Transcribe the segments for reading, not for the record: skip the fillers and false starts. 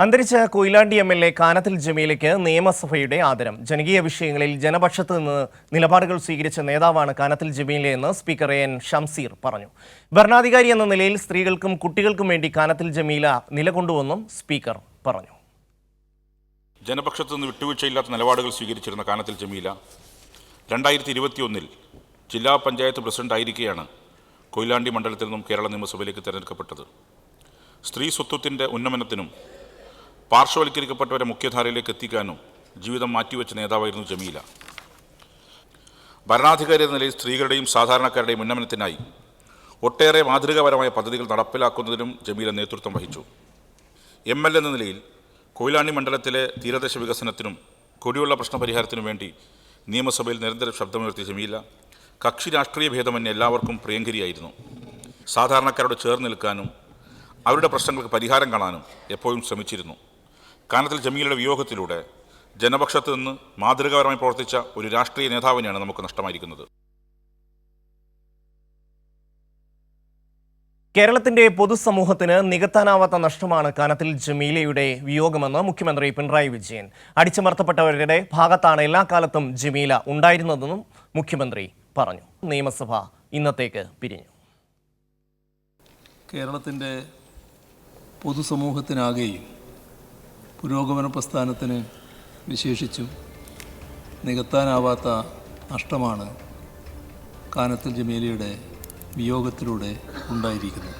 അന്തരിച്ച കൊയിലാണ്ടി എം.എൽ.എ കാനത്തിൽ ജമീലയ്ക്ക് നിയമസഭയുടെ ആദരം. ജനകീയ വിഷയങ്ങളിൽ ജനപക്ഷത്ത് നിന്ന് നിലപാടുകൾ സ്വീകരിച്ച നേതാവാണ് കാനത്തിൽ ജമീലയെന്ന് സ്പീക്കർ എൻ ഷംസീർ പറഞ്ഞു. ഭരണാധികാരി എന്ന നിലയിൽ സ്ത്രീകൾക്കും കുട്ടികൾക്കും വേണ്ടി കാനത്തിൽ ജമീല നിലകൊണ്ടുവെന്നും സ്പീക്കർ പറഞ്ഞു. ജനപക്ഷത്ത് നിന്ന് വിട്ടുവീഴ്ചയില്ലാത്ത നിലപാടുകൾ സ്വീകരിച്ചിരുന്ന കാനത്തിൽ ജമീല 2021 ജില്ലാ പഞ്ചായത്ത് പ്രസിഡന്റായിരിക്കെയാണ് കൊയിലാണ്ടി മണ്ഡലത്തിൽ നിന്നും കേരള നിയമസഭയിലേക്ക് തിരഞ്ഞെടുക്കപ്പെട്ടത്. സ്ത്രീ സ്വത്വത്തിൻ്റെ ഉന്നമനത്തിനും പാർശ്വവൽക്കരിക്കപ്പെട്ടവരെ മുഖ്യധാരയിലേക്ക് എത്തിക്കാനും ജീവിതം മാറ്റിവെച്ച നേതാവായിരുന്നു ജമീല. ഭരണാധികാരി എന്ന നിലയിൽ സ്ത്രീകളുടെയും സാധാരണക്കാരുടെയും ഉന്നമനത്തിനായി ഒട്ടേറെ മാതൃകാപരമായ പദ്ധതികൾ നടപ്പിലാക്കുന്നതിനും ജമീല നേതൃത്വം വഹിച്ചു. എം.എൽ.എ എന്ന നിലയിൽ കൊയിലാണ്ടി മണ്ഡലത്തിലെ തീരദേശ വികസനത്തിനും കുടിവെള്ള പ്രശ്നപരിഹാരത്തിനും വേണ്ടി നിയമസഭയിൽ നിരന്തരം ശബ്ദമുയർത്തിയ ജമീല കക്ഷി രാഷ്ട്രീയ ഭേദമന്യേ എല്ലാവർക്കും പ്രിയങ്കരിയായിരുന്നു. സാധാരണക്കാരോട് ചേർന്ന് നിൽക്കാനും അവരുടെ പ്രശ്നങ്ങൾക്ക് പരിഹാരം കാണാനും എപ്പോഴും ശ്രമിച്ചിരുന്നു. കാനത്തിൽ ജമീലയുടെ വിയോഗത്തിലൂടെ ജനപക്ഷത്ത് നിന്ന് മാതൃകാപരമായി പ്രവർത്തിച്ച ഒരു രാഷ്ട്രീയ നേതാവിനെയാണ് നമുക്ക് നഷ്ടമായിരിക്കുന്നത്. കേരളത്തിന്റെ പൊതുസമൂഹത്തിന് നികത്താനാവാത്ത നഷ്ടമാണ് കാനത്തിൽ ജമീലയുടെ വിയോഗമെന്ന് മുഖ്യമന്ത്രി പിണറായി വിജയൻ. അടിച്ചമർത്തപ്പെട്ടവരുടെ ഭാഗത്താണ് എല്ലാ കാലത്തും ജമീല ഉണ്ടായിരുന്നതെന്നും മുഖ്യമന്ത്രി പറഞ്ഞു. നിയമസഭ ഇന്നത്തേക്ക് പിരിഞ്ഞു. കേരളത്തിൻ്റെ പൊതുസമൂഹത്തിനാകെയും പുരോഗമന പ്രസ്ഥാനത്തിന് വിശേഷിച്ചും നികത്താനാവാത്ത നഷ്ടമാണ് കാനത്തിൽ ജമീലയുടെ വിയോഗത്തിലൂടെ ഉണ്ടായിരിക്കുന്നത്.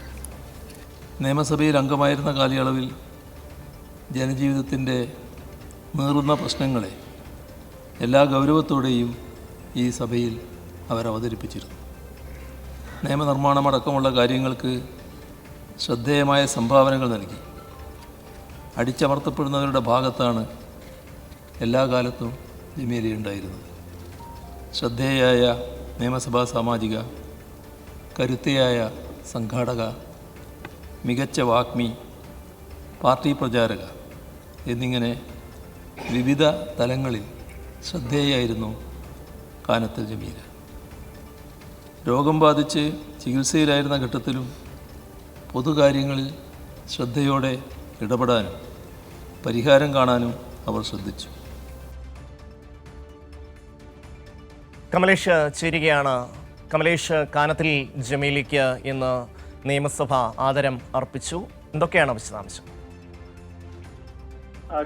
നിയമസഭയിൽ അംഗമായിരുന്ന കാലയളവിൽ ജനജീവിതത്തിൻ്റെ നീറുന്ന പ്രശ്നങ്ങളെ എല്ലാ ഗൗരവത്തോടെയും ഈ സഭയിൽ അവതരിപ്പിച്ചിരുന്നു. നിയമനിർമ്മാണമടക്കമുള്ള കാര്യങ്ങൾക്ക് ശ്രദ്ധേയമായ സംഭാവനകൾ നൽകി. അടിച്ചമർത്തപ്പെടുന്നവരുടെ ഭാഗത്താണ് എല്ലാ കാലത്തും ജമീലയുണ്ടായിരുന്നത്. ശ്രദ്ധേയയായ നിയമസഭാ സാമാജിക, കരുത്തയായ സംഘാടക, മികച്ച വാഗ്മി, പാർട്ടി പ്രചാരക എന്നിങ്ങനെ വിവിധ തലങ്ങളിൽ ശ്രദ്ധേയായിരുന്നു കാനത്തിൽ ജമീല. രോഗം ബാധിച്ച് ചികിത്സയിലായിരുന്ന ഘട്ടത്തിലും പൊതുകാര്യങ്ങളിൽ ശ്രദ്ധയോടെ ഇടപെടാനും പരിഹാരം കാണാനും അവർ ശ്രദ്ധിച്ചു. കമലേഷ് ചേരുകയാണ്. കമലേഷ്, കാനത്തിൽ ജമീലയ്ക്ക് ഇന്ന് നിയമസഭ ആദരം അർപ്പിച്ചു. എന്തൊക്കെയാണ് വിശദാംശം?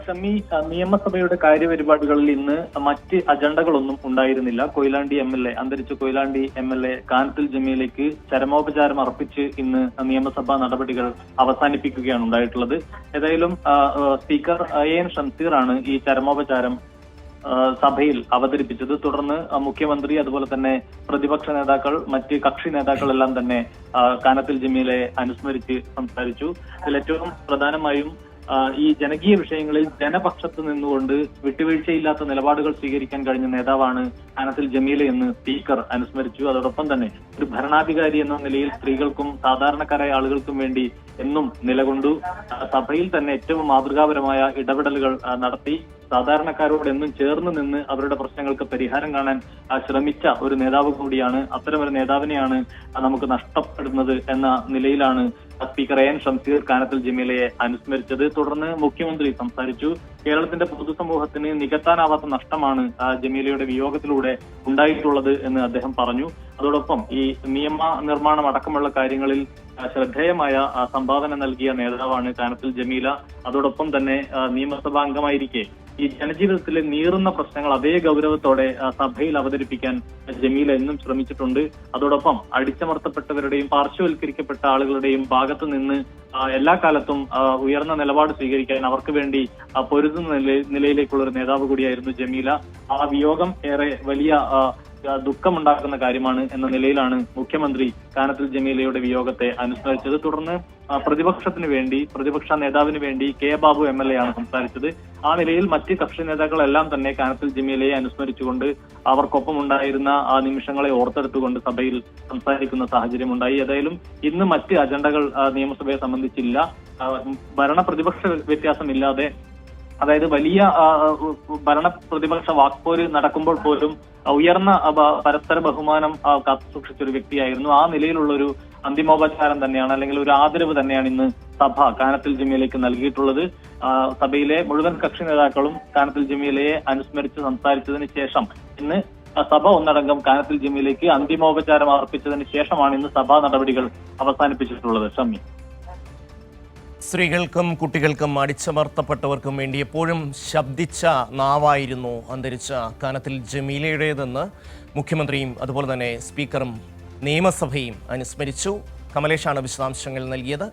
ഷമി, നിയമസഭയുടെ കാര്യപരിപാടികളിൽ ഇന്ന് മറ്റ് അജണ്ടകളൊന്നും ഉണ്ടായിരുന്നില്ല. അന്തരിച്ച കൊയിലാണ്ടി എം.എൽ.എ കാനത്തിൽ ജമീലയ്ക്ക് ചരമോപചാരം അർപ്പിച്ച് ഇന്ന് നിയമസഭാ നടപടികൾ അവസാനിപ്പിക്കുകയാണ് ഉണ്ടായിട്ടുള്ളത്. ഏതായാലും സ്പീക്കർ എൻ ഷംസീറാണ് ഈ ചരമോപചാരം സഭയിൽ അവതരിപ്പിച്ചത്. തുടർന്ന് മുഖ്യമന്ത്രി, അതുപോലെ തന്നെ പ്രതിപക്ഷ നേതാക്കൾ, മറ്റ് കക്ഷി നേതാക്കളെല്ലാം തന്നെ കാനത്തിൽ ജമീലയെ അനുസ്മരിച്ച് സംസാരിച്ചു. ഇതിൽ ഏറ്റവും പ്രധാനമായും ഈ ജനകീയ വിഷയങ്ങളിൽ ജനപക്ഷത്ത് നിന്നുകൊണ്ട് വിട്ടുവീഴ്ചയില്ലാത്ത നിലപാടുകൾ സ്വീകരിക്കാൻ കഴിഞ്ഞ നേതാവാണ് കാനത്തിൽ ജമീല എന്ന് സ്പീക്കർ അനുസ്മരിച്ചു. അതോടൊപ്പം തന്നെ ഒരു ഭരണാധികാരി എന്ന നിലയിൽ സ്ത്രീകൾക്കും സാധാരണക്കാരായ ആളുകൾക്കും വേണ്ടി എന്നും നിലകൊണ്ടു. സഭയിൽ തന്നെ ഏറ്റവും മാതൃകാപരമായ ഇടപെടലുകൾ നടത്തി സാധാരണക്കാരോട് എന്നും ചേർന്ന് നിന്ന് അവരുടെ പ്രശ്നങ്ങൾക്ക് പരിഹാരം കാണാൻ ശ്രമിച്ച ഒരു നേതാവ് കൂടിയാണ്. അത്തരമൊരു നേതാവിനെയാണ് നമുക്ക് നഷ്ടപ്പെടുന്നത് എന്ന നിലയിലാണ് സ്പീക്കർ എൻ ഷംസീർ കാനത്തിൽ ജമീലയെ അനുസ്മരിച്ചത്. തുടർന്ന് മുഖ്യമന്ത്രി സംസാരിച്ചു. കേരളത്തിന്റെ പൊതുസമൂഹത്തിന് നികത്താനാവാത്ത നഷ്ടമാണ് ജമീലയുടെ വിയോഗത്തിലൂടെ ഉണ്ടായിട്ടുള്ളത് എന്ന് അദ്ദേഹം പറഞ്ഞു. അതോടൊപ്പം ഈ നിയമ നിർമ്മാണം അടക്കമുള്ള കാര്യങ്ങളിൽ ശ്രദ്ധേയമായ സംഭാവന നൽകിയ നേതാവാണ് കാനത്തിൽ ജമീല. അതോടൊപ്പം തന്നെ നിയമസഭാ അംഗമായിരിക്കെ ഈ ജനജീവിതത്തിലെ നീറുന്ന പ്രശ്നങ്ങൾ അതേ ഗൗരവത്തോടെ സഭയിൽ അവതരിപ്പിക്കാൻ ജമീല എന്നും ശ്രമിച്ചിട്ടുണ്ട്. അതോടൊപ്പം അടിച്ചമർത്തപ്പെട്ടവരുടെയും പാർശ്വവൽക്കരിക്കപ്പെട്ട ആളുകളുടെയും ഭാഗത്തു നിന്ന് എല്ലാ കാലത്തും ഉയർന്ന നിലപാട് സ്വീകരിക്കാൻ അവർക്ക് വേണ്ടി പൊരുതുന്ന നിലയിലേക്കുള്ള ഒരു നേതാവ് കൂടിയായിരുന്നു ജമീല. ആ വിയോഗം ഏറെ വലിയ ദുഃഖമുണ്ടാക്കുന്ന കാര്യമാണ് എന്ന നിലയിലാണ് മുഖ്യമന്ത്രി കാനത്തിൽ ജമീലയുടെ വിയോഗത്തെ അനുസ്മരിച്ചത്. തുടർന്ന് പ്രതിപക്ഷ നേതാവിന് വേണ്ടി കെ ബാബു എം.എൽ.എ ആണ് സംസാരിച്ചത്. ആ നിലയിൽ മറ്റ് കക്ഷി നേതാക്കളെല്ലാം തന്നെ കാനത്തിൽ ജമീലയെ അനുസ്മരിച്ചുകൊണ്ട് അവർക്കൊപ്പം ഉണ്ടായിരുന്ന ആ നിമിഷങ്ങളെ ഓർത്തെടുത്തുകൊണ്ട് സഭയിൽ സംസാരിക്കുന്ന സാഹചര്യമുണ്ടായി. ഏതായാലും ഇന്ന് മറ്റ് അജണ്ടകൾ നിയമസഭയെ സംബന്ധിച്ചില്ല. ഭരണ പ്രതിപക്ഷ വ്യത്യാസമില്ലാതെ, അതായത് വലിയ ഭരണ പ്രതിപക്ഷ വാക്പോര് നടക്കുമ്പോൾ പോലും ഉയർന്ന പരസ്പര ബഹുമാനം കാത്തുസൂക്ഷിച്ച ഒരു വ്യക്തിയായിരുന്നു. ആ നിലയിലുള്ള ഒരു അന്തിമോപചാരം തന്നെയാണ്, അല്ലെങ്കിൽ ഒരു ആദരവ് തന്നെയാണ് ഇന്ന് സഭ കാനത്തിൽ ജമീലയ്ക്ക് നൽകിയിട്ടുള്ളത്. സഭയിലെ മുഴുവൻ കക്ഷി നേതാക്കളും കാനത്തിൽ ജമീലയെ അനുസ്മരിച്ച് സംസാരിച്ചതിന് ശേഷം ഇന്ന് സഭ ഒന്നടങ്കം കാനത്തിൽ ജമീലയ്ക്ക് അന്തിമോപചാരം അർപ്പിച്ചതിന് ശേഷമാണ് ഇന്ന് സഭാ നടപടികൾ അവസാനിപ്പിച്ചിട്ടുള്ളത്. ഷമി, സ്ത്രീകൾക്കും കുട്ടികൾക്കും അടിച്ചമർത്തപ്പെട്ടവർക്കും വേണ്ടി എപ്പോഴും ശബ്ദിച്ച നാവായിരുന്നു അന്തരിച്ച കാനത്തിൽ ജമീലയുടേതെന്ന് മുഖ്യമന്ത്രിയും അതുപോലെ തന്നെ സ്പീക്കറും നിയമസഭയും അനുസ്മരിച്ചു. കമലേഷാണ് വിശദാംശങ്ങൾ നൽകിയത്.